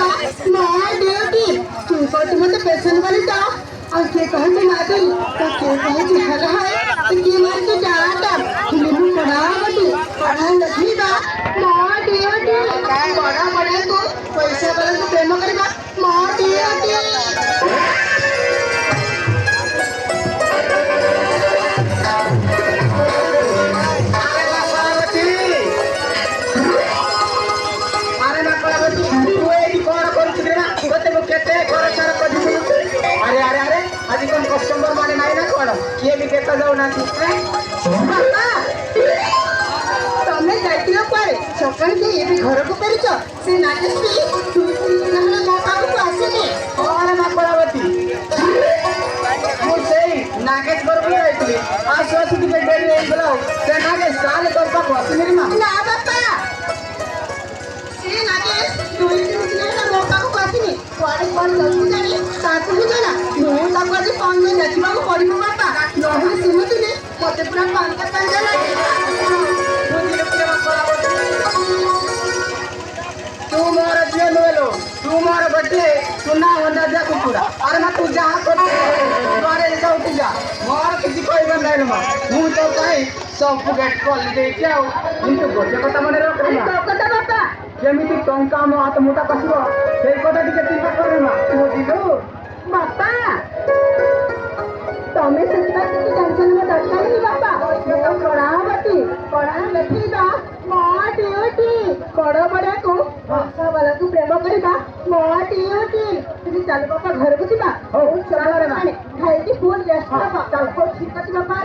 My duty. तू कहती मत पेशेंट वाली तो और के कहती माती तो के कहती हल है तो के मार के जाता फिल्म बनावटी पढ़ा लखी बा My duty. बड़ा बड़ा को पैसा वाला को प्रेम करबा My duty. अरे अरे अरे आज कोण कस्टमर माने नाही ना कोण किए भी देखा जाऊ ना बाबा तमे जाइतिलो पारे सकाळ के ये भी घर को परिच से नागेश्वरी तू नहला मौका को आसेने और ना पड़ावती मुझे नागेश बरोबर आइतली आज वासुदी पे डेरी येई बोलाओ ते नागेश साले तो पाक वासी मेरी मां ना बाबा से नागेश तू नहला मौका को आसेने कुआडे कोन लसु जानी ताकू भी जाना मैं ताको आज पांच में देखिबा को पड़िबो बाबा नहले सुनुतुने मते पूरा पांच लागे तू मोर जियो लोलो तू मोर बटे तू ना होंदा जा कुकुड़ा अरे ना तू जा करते मारे जाऊ तू जा मोर किसी कोई बंदा मा मु तो कहीं सब गेट कॉल दे जाओ किंतु गोटे कथा मने रख रे तो कथा बाबा जेमिति टंका मो हाथ मुटा कसिबो सेई कथा टिके चिंता करे ना तू दिलु बापा तमे सच्चा किसी टेंशन में दरकार नहीं बापा मैं पढ़ा लखीबा मां ड्यूटी बड़ बड़ा को भाषा वाला को प्रेम करिबा मां ड्यूटी तुझे चल बापा घर को जीबा हो चला रे मां खाई की फूल व्यस्त बापा चल को ठीक अछि बापा